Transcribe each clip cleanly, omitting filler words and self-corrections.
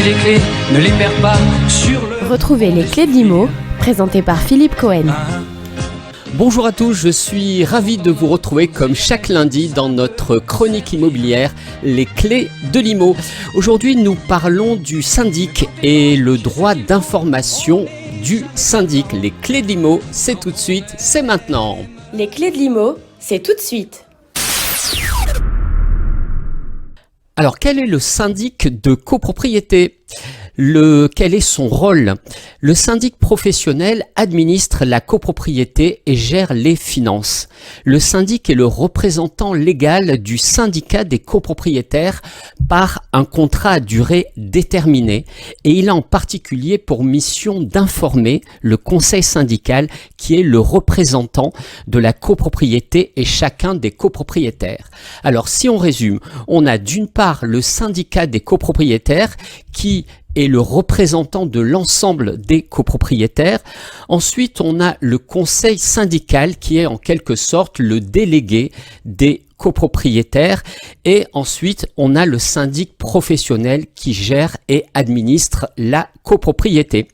les clés, ne les perds pas sur le... Retrouvez les clés de l'IMO, présentées par Philippe Cohen. Bonjour à tous, je suis ravi de vous retrouver comme chaque lundi dans notre chronique immobilière, les clés de l'IMO. Aujourd'hui, nous parlons du syndic et le droit d'information du syndic. Les clés de l'IMO, c'est tout de suite, c'est maintenant. Les clés de l'IMO, c'est tout de suite. Alors, quel est le syndic de copropriété ? Quel est son rôle ? Le syndic professionnel administre la copropriété et gère les finances. Le syndic est le représentant légal du syndicat des copropriétaires par un contrat à durée déterminée et il a en particulier pour mission d'informer le conseil syndical qui est le représentant de la copropriété et chacun des copropriétaires. Alors si on résume, on a d'une part le syndicat des copropriétaires qui est le représentant de l'ensemble des copropriétaires. Ensuite, on a le conseil syndical qui est en quelque sorte le délégué des copropriétaires. Et ensuite, on a le syndic professionnel qui gère et administre la copropriété.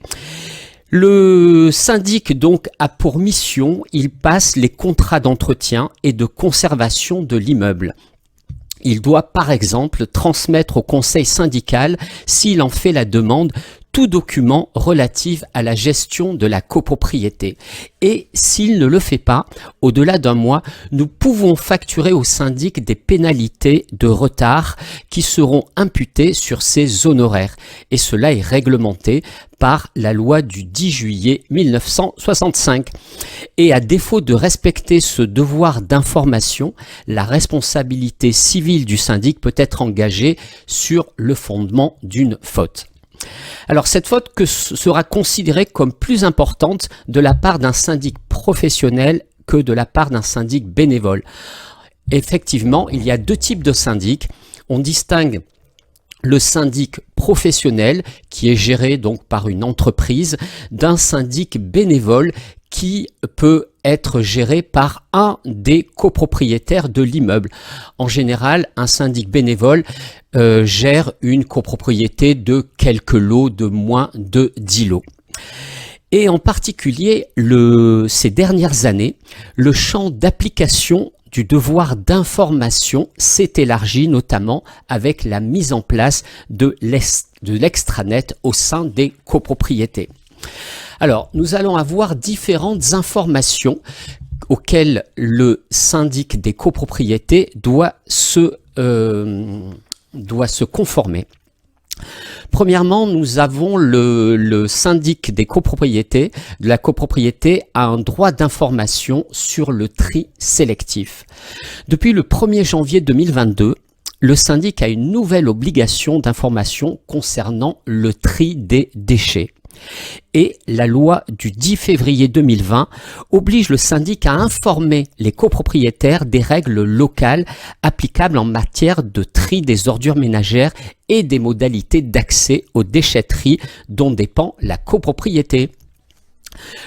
Le syndic donc a pour mission, il passe les contrats d'entretien et de conservation de l'immeuble. Il doit par exemple transmettre au conseil syndical, s'il en fait la demande, tout document relatif à la gestion de la copropriété. Et s'il ne le fait pas, au-delà d'un mois, nous pouvons facturer au syndic des pénalités de retard qui seront imputées sur ses honoraires. Et cela est réglementé par la loi du 10 juillet 1965. Et à défaut de respecter ce devoir d'information, la responsabilité civile du syndic peut être engagée sur le fondement d'une faute. Alors cette faute sera considérée comme plus importante de la part d'un syndic professionnel que de la part d'un syndic bénévole. Effectivement, il y a deux types de syndics. On distingue le syndic professionnel qui est géré donc par une entreprise d'un syndic bénévole qui peut être géré par un des copropriétaires de l'immeuble. En général, un syndic bénévole gère une copropriété de quelques lots, de moins de 10 lots. Et en particulier, ces dernières années, le champ d'application du devoir d'information s'est élargi notamment avec la mise en place de l'extranet au sein des copropriétés. Alors, nous allons avoir différentes informations auxquelles le syndic des copropriétés doit se conformer. Premièrement, nous avons le syndic des copropriétés, de la copropriété a un droit d'information sur le tri sélectif. Depuis le 1er janvier 2022, le syndic a une nouvelle obligation d'information concernant le tri des déchets. Et la loi du 10 février 2020 oblige le syndic à informer les copropriétaires des règles locales applicables en matière de tri des ordures ménagères et des modalités d'accès aux déchetteries dont dépend la copropriété.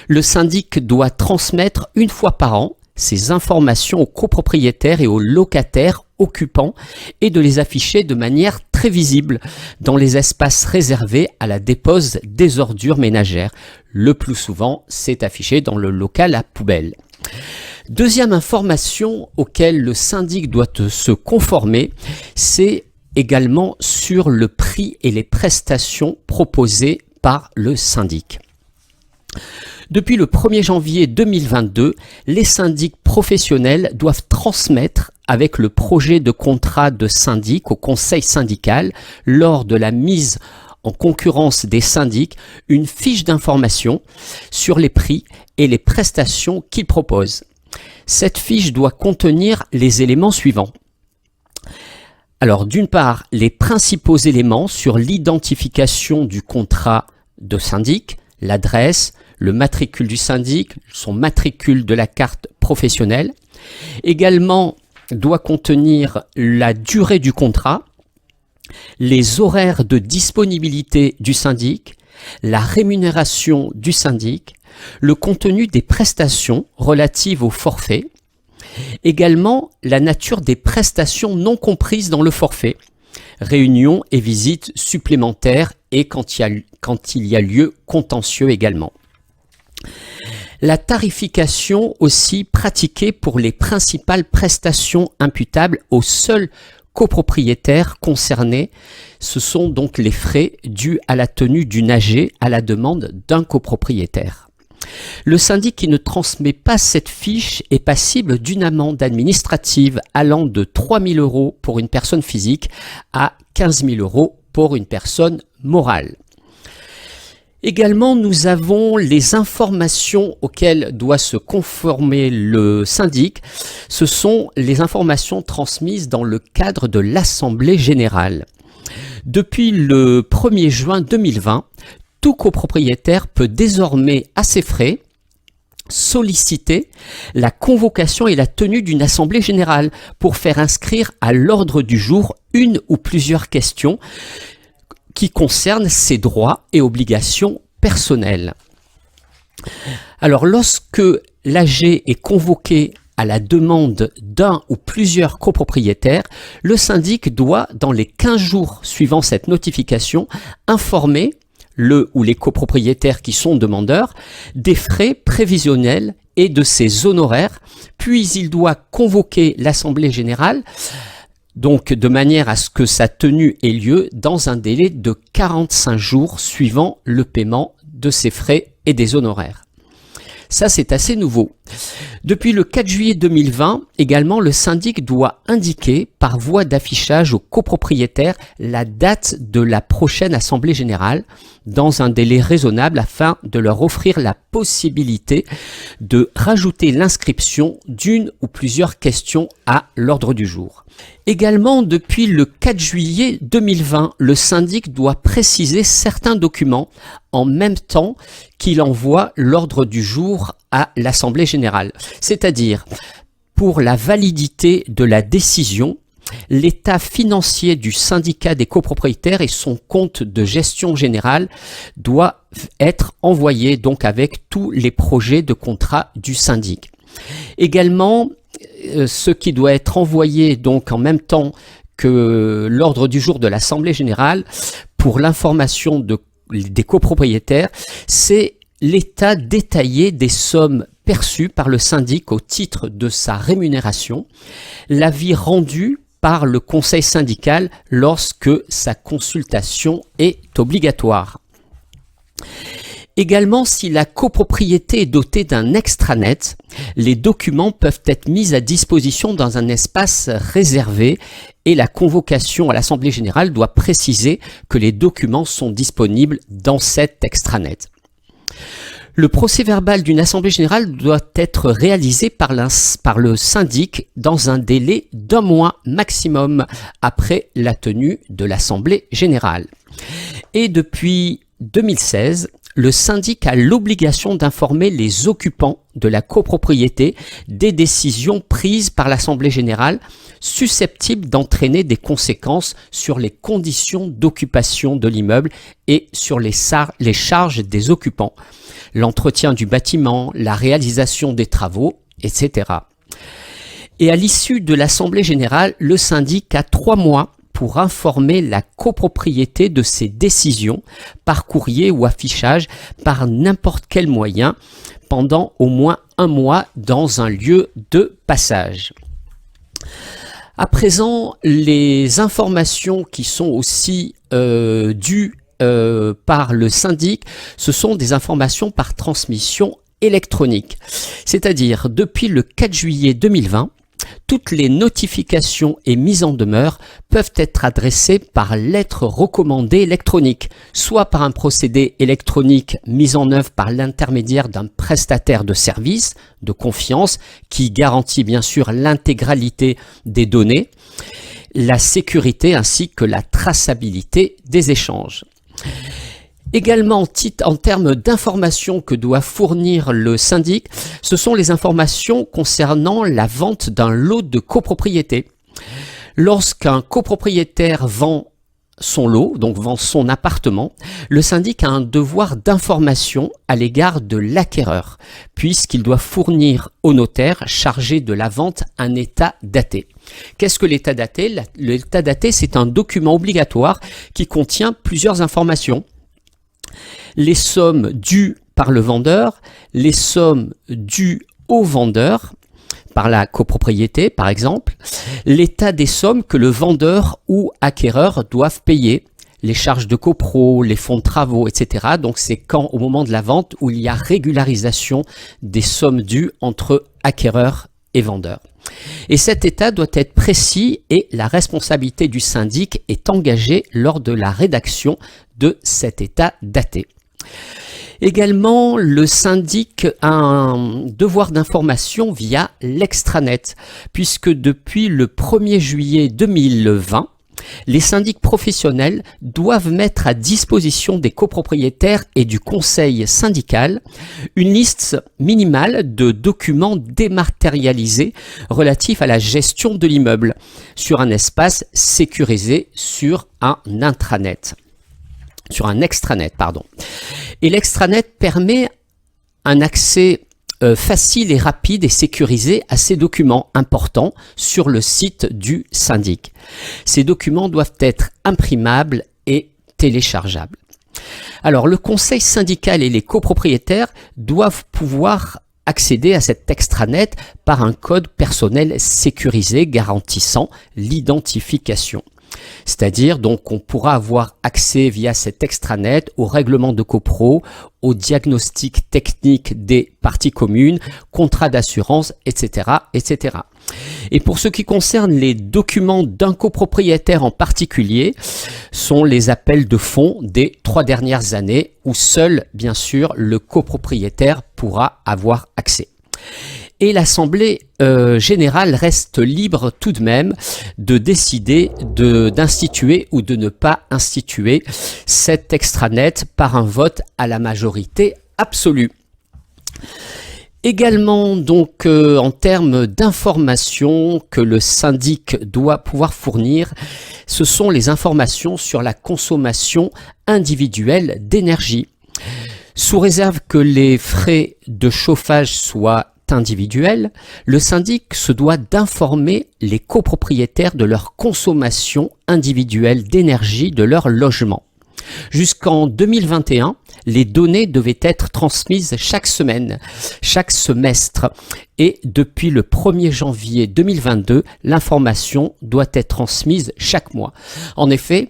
Le syndic doit transmettre une fois par an ces informations aux copropriétaires et aux locataires occupants et de les afficher de manière très visible dans les espaces réservés à la dépose des ordures ménagères. Le plus souvent, c'est affiché dans le local à poubelle. Deuxième information auquel le syndic doit se conformer, c'est également sur le prix et les prestations proposées par le syndic. Depuis le 1er janvier 2022, les syndics professionnels doivent transmettre avec le projet de contrat de syndic au conseil syndical lors de la mise en concurrence des syndics une fiche d'information sur les prix et les prestations qu'ils proposent. Cette fiche doit contenir les éléments suivants. Alors d'une part, les principaux éléments sur l'identification du contrat de syndic, l'adresse, le matricule du syndic, son matricule de la carte professionnelle. Également, doit contenir la durée du contrat, les horaires de disponibilité du syndic, la rémunération du syndic, le contenu des prestations relatives au forfait, également la nature des prestations non comprises dans le forfait, réunions et visites supplémentaires et quand il y a lieu contentieux également. La tarification aussi pratiquée pour les principales prestations imputables aux seuls copropriétaires concernés, ce sont donc les frais dus à la tenue d'une AG à la demande d'un copropriétaire. Le syndic qui ne transmet pas cette fiche est passible d'une amende administrative allant de 3 000 € pour une personne physique à 15 000 € pour une personne morale. Également, nous avons les informations auxquelles doit se conformer le syndic. Ce sont les informations transmises dans le cadre de l'Assemblée générale. Depuis le 1er juin 2020, tout copropriétaire peut désormais, à ses frais, solliciter la convocation et la tenue d'une assemblée générale pour faire inscrire à l'ordre du jour une ou plusieurs questions qui concernent ses droits et obligations personnelles. Alors, lorsque l'AG est convoqué à la demande d'un ou plusieurs copropriétaires, le syndic doit, dans les 15 jours suivant cette notification, informer le ou les copropriétaires qui sont demandeurs des frais prévisionnels et de ses honoraires, puis il doit convoquer l'Assemblée générale, donc de manière à ce que sa tenue ait lieu dans un délai de 45 jours suivant le paiement de ses frais et des honoraires. Ça, c'est assez nouveau. Depuis le 4 juillet 2020, également, le syndic doit indiquer par voie d'affichage aux copropriétaires la date de la prochaine Assemblée générale dans un délai raisonnable afin de leur offrir la possibilité de rajouter l'inscription d'une ou plusieurs questions à l'ordre du jour. Également, depuis le 4 juillet 2020, le syndic doit préciser certains documents en même temps qu'il envoie l'ordre du jour à l'Assemblée générale. C'est-à-dire, pour la validité de la décision, l'état financier du syndicat des copropriétaires et son compte de gestion générale doit être envoyé donc avec tous les projets de contrat du syndic. Également, ce qui doit être envoyé donc en même temps que l'ordre du jour de l'Assemblée générale pour l'information des copropriétaires, c'est l'état détaillé des sommes perçues par le syndic au titre de sa rémunération, l'avis rendu par le conseil syndical lorsque sa consultation est obligatoire. Également, si la copropriété est dotée d'un extranet, les documents peuvent être mis à disposition dans un espace réservé et la convocation à l'Assemblée générale doit préciser que les documents sont disponibles dans cet extranet. Le procès-verbal d'une assemblée générale doit être réalisé par le syndic dans un délai d'1 mois maximum après la tenue de l'assemblée générale. Et depuis 2016, le syndic a l'obligation d'informer les occupants de la copropriété des décisions prises par l'assemblée générale susceptibles d'entraîner des conséquences sur les conditions d'occupation de l'immeuble et sur les charges des occupants, l'entretien du bâtiment, la réalisation des travaux, etc. Et à l'issue de l'assemblée générale, le syndic a 3 mois pour informer la copropriété de ses décisions par courrier ou affichage par n'importe quel moyen pendant au moins 1 mois dans un lieu de passage. À présent, les informations qui sont aussi dues par le syndic, ce sont des informations par transmission électronique. C'est-à-dire, depuis le 4 juillet 2020, toutes les notifications et mises en demeure peuvent être adressées par lettre recommandée électronique, soit par un procédé électronique mis en œuvre par l'intermédiaire d'un prestataire de service de confiance qui garantit bien sûr l'intégralité des données, la sécurité ainsi que la traçabilité des échanges. Également, en termes d'informations que doit fournir le syndic, ce sont les informations concernant la vente d'un lot de copropriété. Lorsqu'un copropriétaire vend son lot, donc vend son appartement, le syndic a un devoir d'information à l'égard de l'acquéreur, puisqu'il doit fournir au notaire chargé de la vente un état daté. Qu'est-ce que l'état daté? L'état daté, c'est un document obligatoire qui contient plusieurs informations. Les sommes dues par le vendeur, les sommes dues au vendeur, par la copropriété par exemple, l'état des sommes que le vendeur ou acquéreur doivent payer, les charges de copro, les fonds de travaux, etc. Donc c'est quand au moment de la vente où il y a régularisation des sommes dues entre acquéreur et vendeur. Et cet état doit être précis et la responsabilité du syndic est engagée lors de la rédaction de cet état daté. Également, le syndic a un devoir d'information via l'extranet, puisque depuis le 1er juillet 2020, les syndics professionnels doivent mettre à disposition des copropriétaires et du conseil syndical une liste minimale de documents dématérialisés relatifs à la gestion de l'immeuble sur un espace sécurisé sur un intranet. Sur un extranet, pardon. Et l'extranet permet un accès facile et rapide et sécurisé à ces documents importants sur le site du syndic. Ces documents doivent être imprimables et téléchargeables. Alors, le conseil syndical et les copropriétaires doivent pouvoir accéder à cet extranet par un code personnel sécurisé garantissant l'identification. C'est-à-dire donc qu'on pourra avoir accès via cet extranet au règlement de copro, au diagnostic technique des parties communes, contrat d'assurance, etc., etc. Et pour ce qui concerne les documents d'un copropriétaire en particulier, sont les appels de fonds des 3 dernières années où seul, bien sûr, le copropriétaire pourra avoir accès. Et l'Assemblée générale reste libre tout de même de décider d'instituer ou de ne pas instituer cet extranet par un vote à la majorité absolue. Également, donc, en termes d'informations que le syndic doit pouvoir fournir, ce sont les informations sur la consommation individuelle d'énergie. Sous réserve que les frais de chauffage soient individuel, le syndic se doit d'informer les copropriétaires de leur consommation individuelle d'énergie de leur logement. Jusqu'en 2021, les données devaient être transmises chaque semaine, chaque semestre, et depuis le 1er janvier 2022, l'information doit être transmise chaque mois. En effet,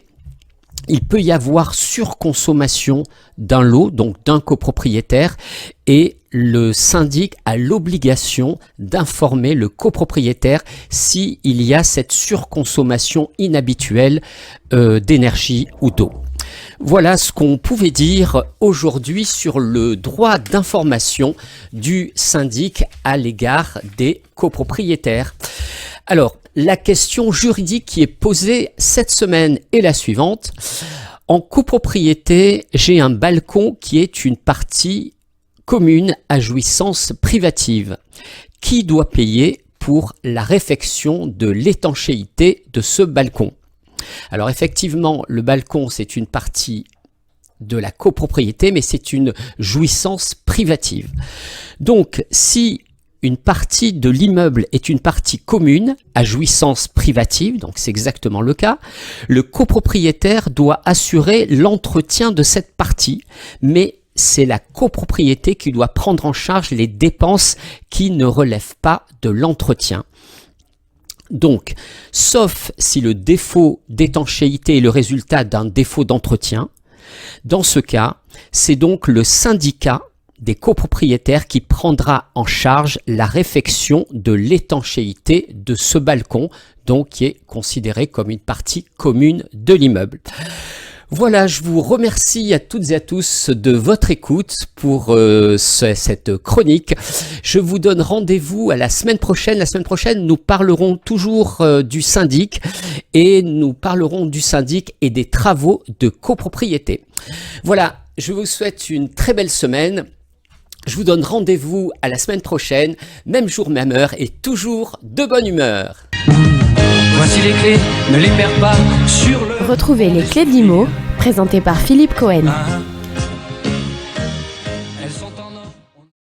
il peut y avoir surconsommation d'un lot, donc d'un copropriétaire, et le syndic a l'obligation d'informer le copropriétaire s'il y a cette surconsommation inhabituelle d'énergie ou d'eau. Voilà ce qu'on pouvait dire aujourd'hui sur le droit d'information du syndic à l'égard des copropriétaires. Alors, la question juridique qui est posée cette semaine est la suivante. En copropriété, j'ai un balcon qui est une partie commune à jouissance privative. Qui doit payer pour la réfection de l'étanchéité de ce balcon? Alors effectivement, le balcon, c'est une partie de la copropriété, mais c'est une jouissance privative. Donc, si une partie de l'immeuble est une partie commune à jouissance privative, donc c'est exactement le cas, le copropriétaire doit assurer l'entretien de cette partie, mais c'est la copropriété qui doit prendre en charge les dépenses qui ne relèvent pas de l'entretien. Donc, sauf si le défaut d'étanchéité est le résultat d'un défaut d'entretien, dans ce cas, c'est donc le syndicat des copropriétaires qui prendra en charge la réfection de l'étanchéité de ce balcon, donc qui est considéré comme une partie commune de l'immeuble. Voilà, je vous remercie à toutes et à tous de votre écoute pour cette chronique. Je vous donne rendez-vous à la semaine prochaine. La semaine prochaine, nous parlerons toujours du syndic et nous parlerons du syndic et des travaux de copropriété. Voilà, je vous souhaite une très belle semaine. Je vous donne rendez-vous à la semaine prochaine, même jour, même heure et toujours de bonne humeur. Voici les clés, ne les perds pas sur le... Retrouvez les clés de l'IMO, présentées par Philippe Cohen.